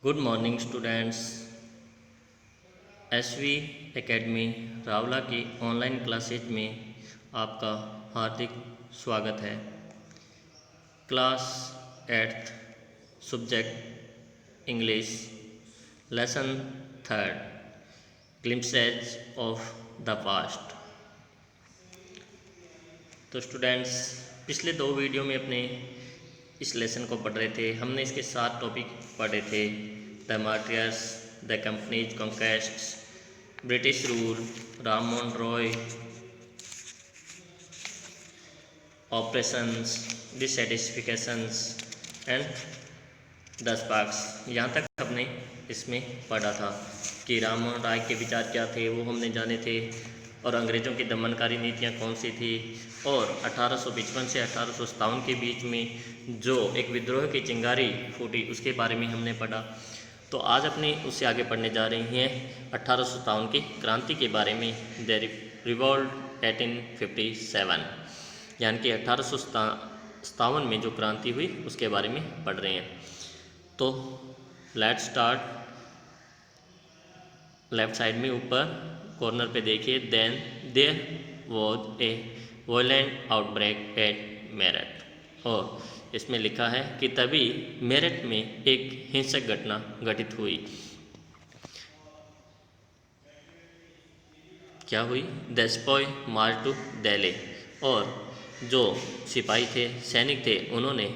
Good morning students. SV academy Rawla की online classes में आपका हार्दिक स्वागत है। Class 8th subject English lesson 3rd glimpses of the past. तो स्टूडेंट्स, पिछले 2 वीडियो में अपने इस लेसन को पढ़ रहे थे। हमने इसके 7 टॉपिक पढ़े थे। The martyrs, the company's conquests, British rule, Rammohan Roy, operations, dissatisfactions and the sparks. यहाँ तक हमने इसमें पढ़ा था कि राममोहन राय के विचार क्या थे, वो हमने जाने थे, और अंग्रेज़ों की दमनकारी नीतियाँ कौन सी थी, और 1855 से 1857 के बीच में जो एक विद्रोह की चिंगारी फूटी उसके बारे में हमने पढ़ा। तो आज अपने उससे आगे पढ़ने जा रही हैं 1857 की क्रांति के बारे में, द रिवॉल्ट 1857, यानी कि 1857 में जो क्रांति हुई उसके बारे में पढ़ रहे हैं। तो लेट्स स्टार्ट। लेफ्ट साइड में ऊपर कॉर्नर पे देखिए, then there was a violent outbreak at Meerut, और इसमें लिखा है कि तभी मेरठ में एक हिंसक घटना घटित हुई। क्या हुई? द स्पॉय मार्च टू दिल्ली, और जो सिपाही थे, सैनिक थे, उन्होंने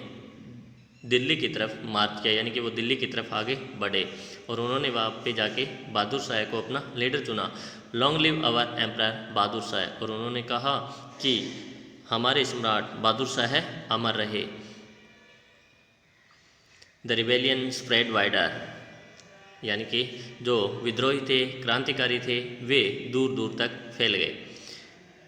दिल्ली की तरफ मार्च किया, यानी कि वो दिल्ली की तरफ आगे बढ़े, और उन्होंने वहाँ पे जाके बहादुर शाह को अपना लीडर चुना। Long live our emperor Bahadur Shah, और उन्होंने कहा कि हमारे सम्राट बहादुर शाह अमर रहे। द रिबेलियन स्प्रेड वाइडर, यानी कि जो विद्रोही थे, क्रांतिकारी थे, वे दूर दूर तक फैल गए।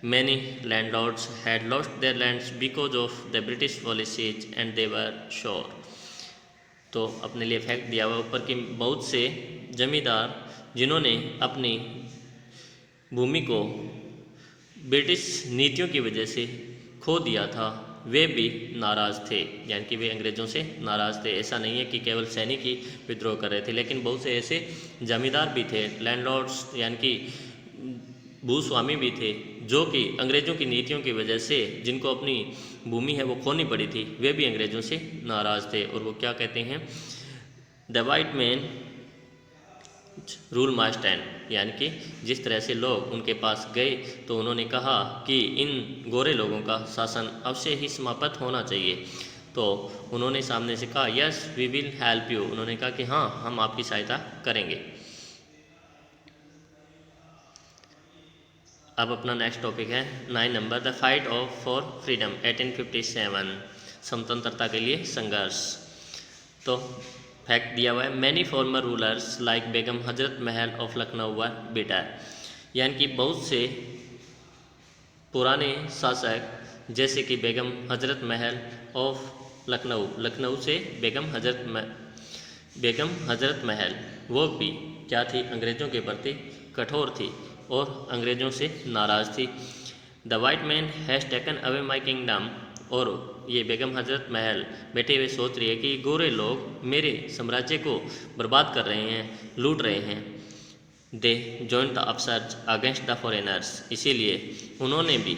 Many landlords had lost their lands because of the British policies and they were sure। तो अपने लिए फैक्ट दिया हुआ ऊपर कि बहुत से जमींदार जिन्होंने अपनी भूमि को ब्रिटिश नीतियों की वजह से खो दिया था, वे भी नाराज़ थे, यानी कि वे अंग्रेज़ों से नाराज़ थे। ऐसा नहीं है कि केवल सैनिक ही विद्रोह कर रहे थे, लेकिन बहुत से ऐसे जमींदार भी थे, लैंडलॉर्ड्स यानी कि भूस्वामी भी थे, जो कि अंग्रेज़ों की नीतियों की वजह से जिनको अपनी भूमि है वो खोनी पड़ी थी, वे भी अंग्रेज़ों से नाराज़ थे। और वो क्या कहते हैं? The white man rule my stand, यानी कि जिस तरह से लोग उनके पास गए तो उन्होंने कहा कि इन गोरे लोगों का शासन अवश्य ही समाप्त होना चाहिए। तो उन्होंने सामने से कहा, yes we will help you. उन्होंने कहा कि हाँ, हम आपकी सहायता करेंगे। अब अपना नेक्स्ट टॉपिक है 9 number, the fight of for freedom 1857, स्वतंत्रता के लिए संघर्ष। तो फैक्ट दिया हुआ है, many farmer rulers like Begum Hazrat Mahal of Lucknow were bitter, यानी कि बहुत से पुराने शासक जैसे कि बेगम हजरत महल ऑफ लखनऊ, लखनऊ से बेगम हजरत महल, वो भी क्या थी? अंग्रेज़ों के प्रति कठोर थी और अंग्रेज़ों से नाराज़ थी। The white man has taken away my kingdom, और ये बेगम हजरत महल बैठे हुए सोच रही है कि गोरे लोग मेरे साम्राज्य को बर्बाद कर रहे हैं, लूट रहे हैं। They joined the upsurge against the foreigners, इसीलिए उन्होंने भी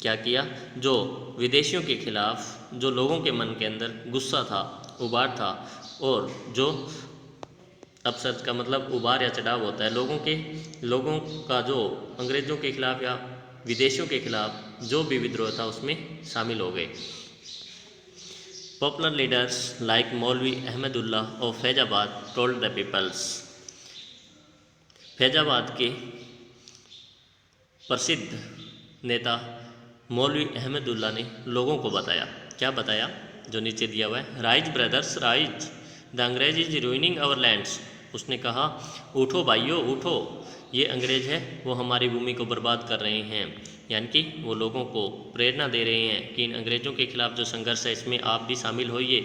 क्या किया? जो विदेशियों के खिलाफ जो लोगों के मन के अंदर गुस्सा था, उबार था, और जो अपसर्च का मतलब उबार या चढ़ाव होता है, लोगों का जो अंग्रेज़ों के खिलाफ या विदेशियों के खिलाफ जो भी विद्रोह था उसमें शामिल हो गए। Popular leaders like Maulvi Ahmadullah of Faizabad told the peoples, Faizabad के प्रसिद्ध नेता मौलवी अहमदुल्ला ने लोगों को बताया। क्या बताया? जो नीचे दिया हुआ है, राइज ब्रदर्स राइज, द अंग्रेज इज रूइनिंग आवर लैंड्स। उसने कहा, उठो भाइयों उठो, ये अंग्रेज़ है वो हमारी भूमि को बर्बाद कर रहे हैं, यानी कि वो लोगों को प्रेरणा दे रहे हैं कि इन अंग्रेज़ों के खिलाफ जो संघर्ष है इसमें आप भी शामिल होइए।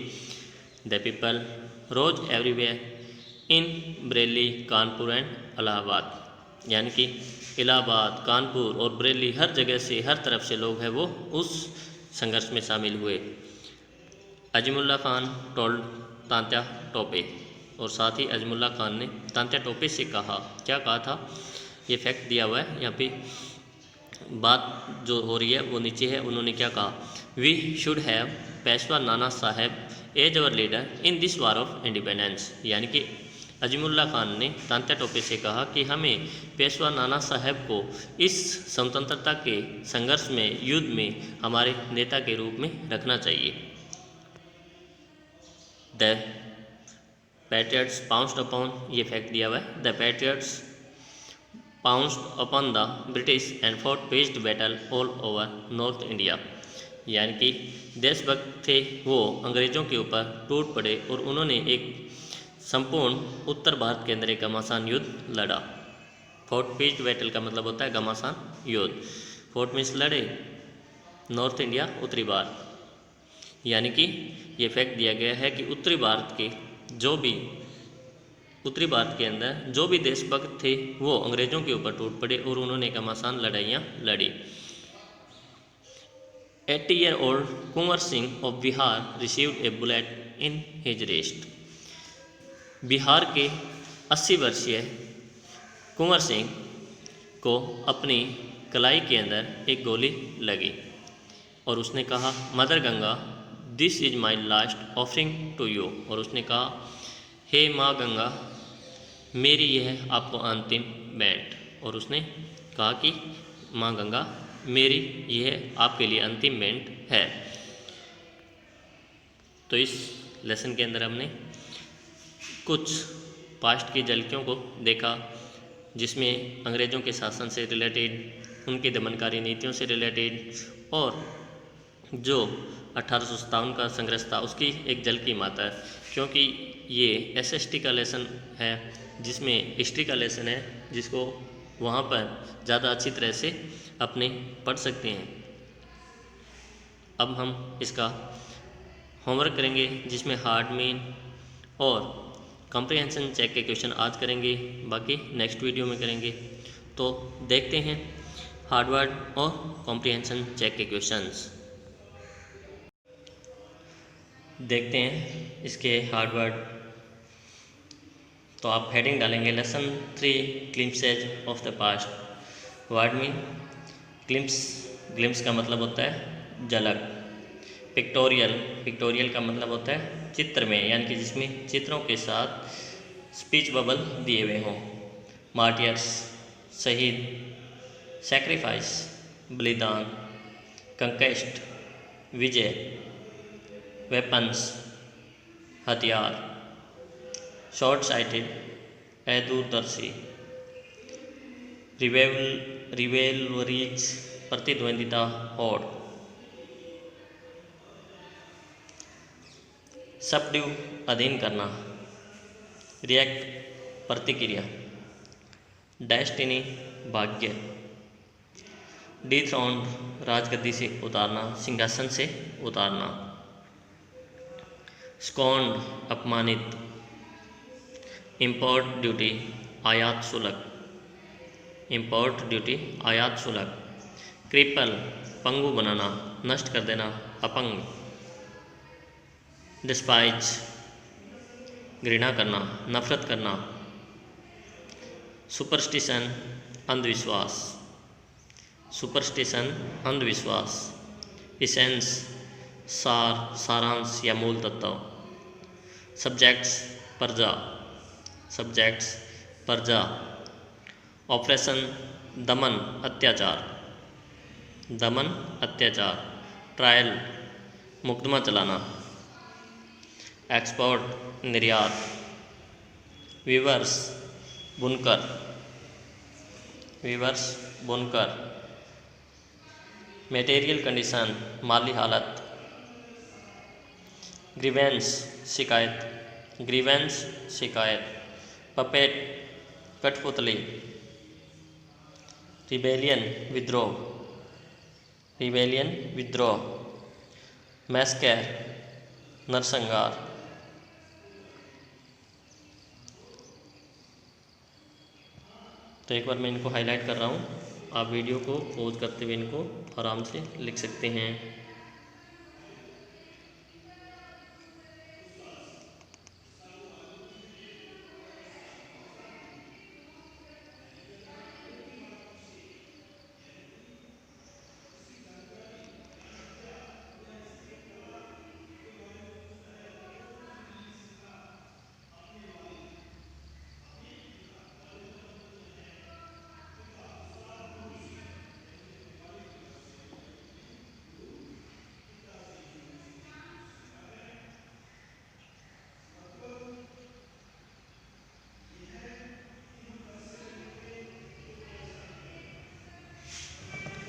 The people rose everywhere in Bareilly, Kanpur and Allahabad, यानी कि इलाहाबाद, कानपुर और बरेली, हर जगह से, हर तरफ से लोग हैं वो उस संघर्ष में शामिल हुए। अजीमुल्ला खान टोल्ड तात्या टोपे, और साथ ही अजमुल्ला खान ने तांत्या टोपे से कहा, क्या कहा था, ये फैक्ट दिया हुआ है यहाँ पे, बात जो हो रही है वो नीचे है। उन्होंने क्या कहा, we should have Peshwa Nana Saheb as our leader in this war of independence, यानी कि अजीमुल्ला खान ने तांत्या टोपे से कहा कि हमें पेशवा नाना साहेब को इस स्वतंत्रता के संघर्ष में, युद्ध में हमारे नेता के रूप में रखना चाहिए। द पैट्रियट्स पाउंस्ड अपॉन, ये फैक्ट दिया हुआ है, the patriots pounced upon the British and fought paced battle all over north India, यानी कि देशभक्त थे वो अंग्रेज़ों के ऊपर टूट पड़े और उन्होंने एक संपूर्ण उत्तर भारत के अंदर एक घमासान युद्ध लड़ा। फोर्ट पेस्ड बैटल का मतलब होता है घमासान युद्ध। फोर्ट मीन्स लड़े, नॉर्थ इंडिया उत्तरी भारत, यानी कि ये फैक्ट दिया गया है कि उत्तरी भारत के अंदर जो भी देशभक्त थे वो अंग्रेज़ों के ऊपर टूट पड़े और उन्होंने घमासान लड़ाइयाँ लड़ी। 80-year-old Kunwar Singh of Bihar received A bullet in his rest. Bihar के 80 वर्षीय कुंवर सिंह को अपनी कलाई के अंदर एक गोली लगी और उसने कहा, mother Ganga this is my last offering to you, और उसने कहा, हे माँ गंगा मेरी यह आपको अंतिम भेंट, और उसने कहा कि माँ गंगा मेरी यह आपके लिए अंतिम भेंट है। तो इस लेसन के अंदर हमने कुछ पास्ट की झलकियों को देखा जिसमें अंग्रेज़ों के शासन से रिलेटेड, उनकी दमनकारी नीतियों से रिलेटेड और जो 1857 का संघर्ष था उसकी एक झलकी मात्र, क्योंकि ये एसएसटी का लेसन है जिसमें हिस्ट्री का लेसन है जिसको वहाँ पर ज़्यादा अच्छी तरह से अपने पढ़ सकते हैं। अब हम इसका होमवर्क करेंगे जिसमें हार्ड, मेन और कॉम्प्रिहेंशन चेक के क्वेश्चन आज करेंगे, बाकी नेक्स्ट वीडियो में करेंगे। तो देखते हैं हार्ड वर्ड और कॉम्प्रिहेंशन चेक के क्वेश्चंस। देखते हैं इसके हार्ड वर्ड। तो आप हेडिंग डालेंगे lesson 3 glimpses of the past. Word mean glimpse का मतलब होता है झलक। पिक्टोरियल का मतलब होता है चित्र में, यानी कि जिसमें चित्रों के साथ स्पीच बबल दिए हुए हों। मार्टियर्स शहीद, सैक्रिफाइस बलिदान, कंक्वेस्ट विजय, वेपन्स हथियार, शॉर्ट साइटेड अदूरदर्शी, रिवेलरीज प्रतिद्वंदिता होड़, सबड्यू अधीन करना, रिएक्ट प्रतिक्रिया, डेस्टिनी भाग्य, डिथ्रोन्ड राजगद्दी से उतारना, सिंहासन से उतारना, स्कॉन्ड अपमानित, इम्पोर्ट ड्यूटी आयात शुल्क, इम्पोर्ट ड्यूटी आयात शुल्क, क्रिपल पंगु बनाना, नष्ट कर देना, अपंग, डिस्पाइज घृणा करना, नफरत करना, सुपरस्टिशन अंधविश्वास, सुपरस्टिशन अंधविश्वास, इसेंस सारांश या मूल तत्व, सब्जेक्ट्स प्रजा, ऑपरेशन दमन अत्याचार, ट्रायल मुकदमा चलाना, एक्सपोर्ट निर्यात, वीवर्स बुनकर, मटेरियल कंडीशन माली हालत, ग्रीवेंस शिकायत, पपेट कठपुतली, रिबेलियन विद्रोह, मैस्केर नरसंहार। तो एक बार मैं इनको हाईलाइट कर रहा हूँ, आप वीडियो को पॉज करते हुए इनको आराम से लिख सकते हैं।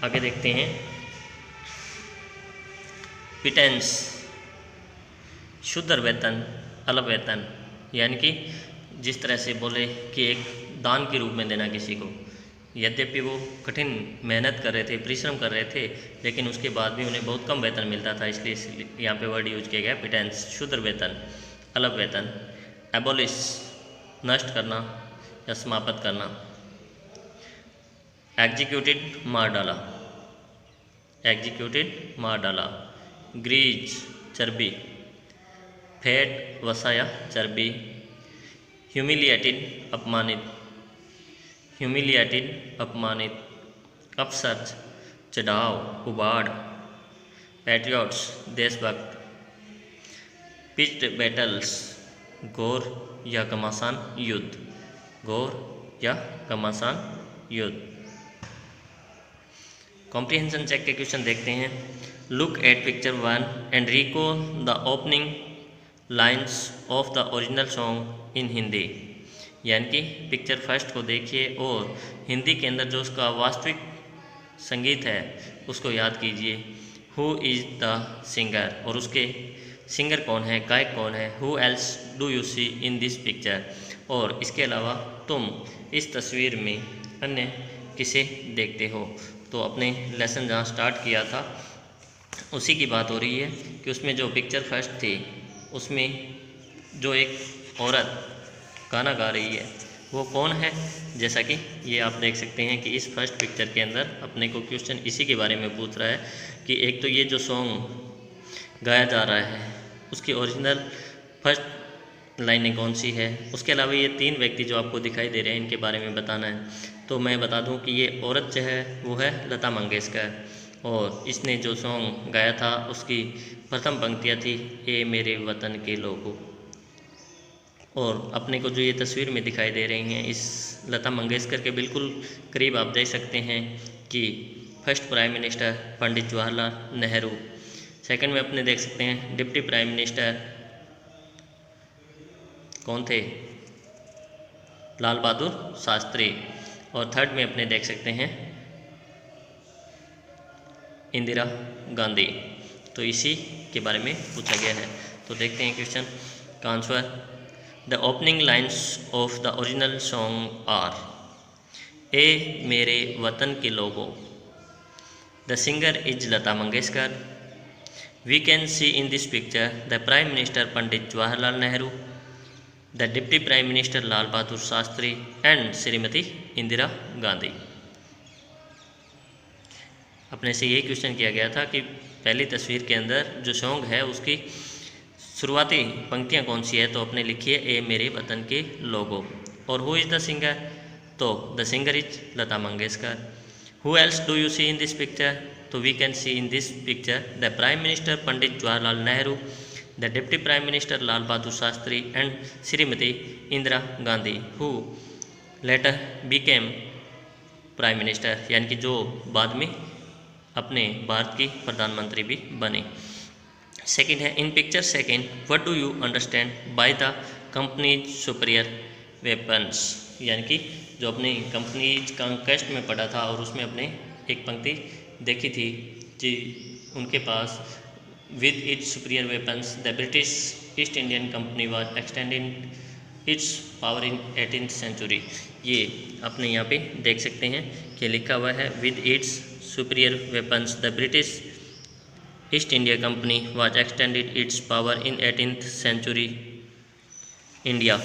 आगे देखते हैं। पिटेंस, शुद्ध वेतन, अलग वेतन, यानी कि जिस तरह से बोले कि एक दान के रूप में देना किसी को। यद्यपि वो कठिन मेहनत कर रहे थे, परिश्रम कर रहे थे, लेकिन उसके बाद भी उन्हें बहुत कम वेतन मिलता था, इसलिए यहाँ पे वर्ड यूज किया गया पिटेंस, शुद्ध वेतन, अलग वेतन। एबोलिश, नष्ट करना या समाप्त करना। एग्जीक्यूटेड, मार डाला, एग्जीक्यूटेड, मार डाला। ग्रीज, चर्बी। फैट, वसा या चर्बी। ह्यूमिलिएटेड, अपमानित, ह्यूमिलिएटेड, अपमानित। अपसर्च, चढ़ाव, उबाड़। पैट्रियट्स, देशभक्त। पिच्ड बैटल्स, घोर या घमासान युद्ध, घोर या घमासान युद्ध। कॉम्प्रिहेंशन चेक के क्वेश्चन देखते हैं। Look at picture 1 and recall the opening lines of the original song in Hindi, यानी कि पिक्चर फर्स्ट को देखिए और हिंदी के अंदर जो उसका वास्तविक संगीत है उसको याद कीजिए। हु इज़ द सिंगर, और उसके सिंगर कौन है, गायक कौन है। Who else do you see in this picture, और इसके अलावा तुम इस तस्वीर में अन्य किसे देखते हो। तो अपने लेसन जहाँ स्टार्ट किया था उसी की बात हो रही है कि उसमें जो पिक्चर फर्स्ट थी उसमें जो एक औरत गाना गा रही है वो कौन है। जैसा कि ये आप देख सकते हैं कि इस फर्स्ट पिक्चर के अंदर अपने को क्वेश्चन इसी के बारे में पूछ रहा है कि एक तो ये जो सॉन्ग गाया जा रहा है उसकी ओरिजिनल फर्स्ट लाइनें कौन सी है। उसके अलावा ये 3 व्यक्ति जो आपको दिखाई दे रहे हैं इनके बारे में बताना है। तो मैं बता दूं कि ये औरत जो है वो है लता मंगेशकर, और इसने जो सॉन्ग गाया था उसकी प्रथम पंक्तियाँ थी ए मेरे वतन के लोगों। और अपने को जो ये तस्वीर में दिखाई दे रही हैं इस लता मंगेशकर के बिल्कुल करीब आप देख सकते हैं कि first prime minister Pandit Jawaharlal Nehru, second में अपने देख सकते हैं डिप्टी प्राइम मिनिस्टर कौन थे, लाल बहादुर शास्त्री, और थर्ड में अपने देख सकते हैं इंदिरा गांधी। तो इसी के बारे में पूछा गया है। तो देखते हैं क्वेश्चन का answer. The opening lines of the original song are ए मेरे वतन के लोगों, the singer is Lata Mangeshkar, we can see in this picture the prime minister Pandit Jawaharlal Nehru, the deputy prime minister Lal Bahadur Shastri and Shrimati Indira Gandhi. अपने से यही क्वेश्चन किया गया था कि पहली तस्वीर के अंदर जो सॉन्ग है उसकी शुरुआती पंक्तियां कौन सी है। तो अपने लिखिए ए मेरे वतन के लोगों, और हु इज़ द सिंगर, तो the singer is Lata Mangeshkar. Who else do you see in this picture, तो we can see in this picture the prime minister Pandit Jawaharlal Nehru, the deputy prime minister Lal Bahadur Shastri and Shrimati Indira Gandhi who later became prime minister, यानी कि जो बाद में अपने भारत की प्रधानमंत्री भी बने। सेकंड है इन picture second what do you understand by the companies superior weapons, यानी कि जो अपने कंपनीज कॉन्क्वेस्ट में पढ़ा था और उसमें अपने एक पंक्ति देखी थी कि उनके पास with its superior weapons the British East Indian company was extending its power in 18th century. ये अपने यहाँ पे देख सकते हैं कि लिखा हुआ है with its superior weapons the British East India Company was extended its power in 18th century India.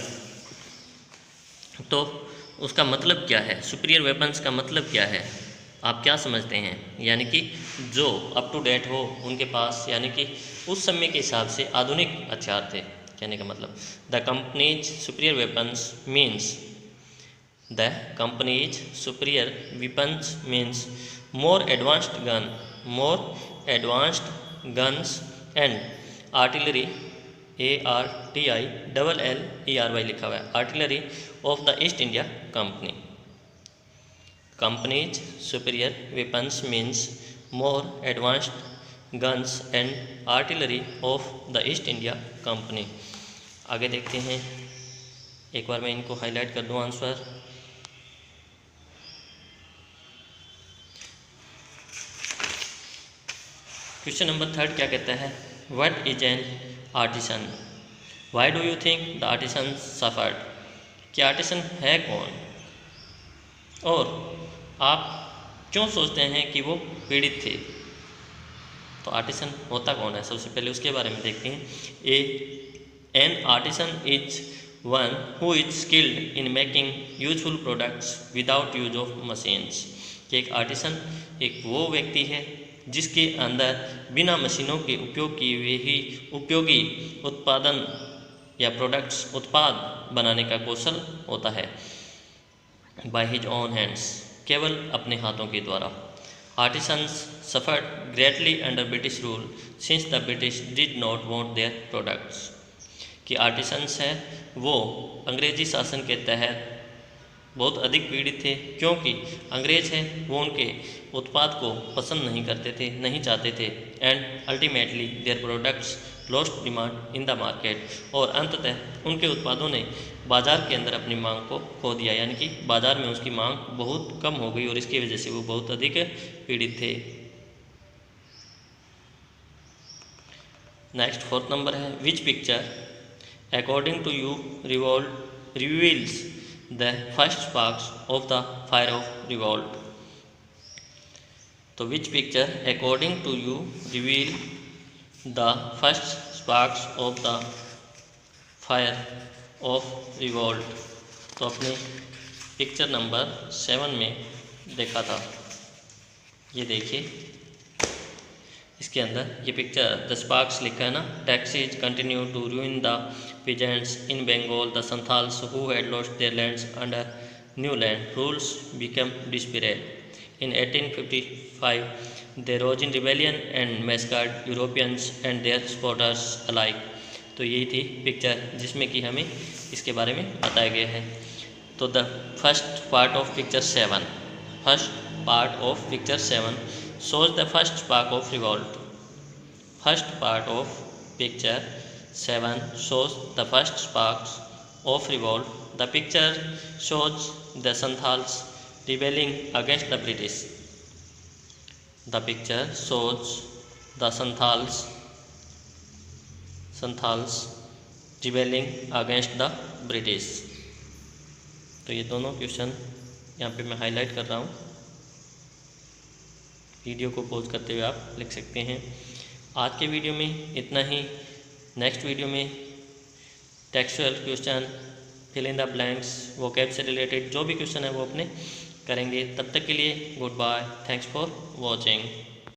तो उसका मतलब क्या है, सुपीरियर वेपन्स का मतलब क्या है, आप क्या समझते हैं। यानी कि जो अप टू डेट हो उनके पास, यानी कि उस समय के हिसाब से आधुनिक हथियार थे। कहने का मतलब the companies superior weapons means the companies superior weapons means more advanced gun, more advanced guns and artillery ARTILLERY लिखा हुआ है, artillery of the east India company. Companies superior weapons means more advanced guns and artillery of the east India company. आगे देखते हैं, एक बार मैं इनको highlight कर दूं आंसर। क्वेश्चन नंबर 3 क्या कहता है, what is an artisan, why do you think the artisan suffered, कि आर्टिसन है कौन और आप क्यों सोचते हैं कि वो पीड़ित थे। तो आर्टिसन होता कौन है, सबसे पहले उसके बारे में देखते हैं। An artisan is one who is skilled in making useful products without use of machines, कि एक आर्टिसन एक वो व्यक्ति है जिसके अंदर बिना मशीनों के उपयोग किए हुए ही उपयोगी उत्पादन या प्रोडक्ट्स उत्पाद बनाने का कौशल होता है। बाय हिज ओन हैंड्स, केवल अपने हाथों के द्वारा। Artisans suffered greatly under British rule since the British did not want their products, कि आर्टिसंस है वो अंग्रेजी शासन के तहत बहुत अधिक पीड़ित थे, क्योंकि अंग्रेज हैं वो उनके उत्पाद को पसंद नहीं करते थे, नहीं चाहते थे। And ultimately their products lost demand in the market, और अंततः उनके उत्पादों ने बाज़ार के अंदर अपनी मांग को खो दिया, यानी कि बाज़ार में उसकी मांग बहुत कम हो गई और इसकी वजह से वो बहुत अधिक पीड़ित थे। नेक्स्ट 4th नंबर है, which picture according to you reveals the first sparks of the fire of revolt. तो which picture according to you reveal the first sparks of the fire of revolt. तो अपने picture number 7 में देखा था, ये देखिए इसके अंदर ये पिक्चर द स्पार्क्स लिखा है ना। Taxes continue to ruin the peasants in Bengal, the Santals who had lost their lands under new land rules became desperate. In 1855, they rose in rebellion and massacred Europeans and their supporters alike. तो यही थी picture जिसमें कि हमें इसके बारे में बताया गया है। तो the first part of picture 7 shows the first spark of revolt. First part of picture 7 shows the first sparks of revolt. The picture shows the Santals rebelling against the British. The picture shows the Santals rebelling against the British. तो ये दोनों question यहाँ पे मैं highlight कर रहा हूँ, video को पॉज करते हुए आप लिख सकते हैं। आज के वीडियो में इतना ही। नेक्स्ट वीडियो में textual question, fill in the blanks, वोकैब से रिलेटेड जो भी क्वेश्चन है वो अपने करेंगे। तब तक के लिए good bye, thanks for watching.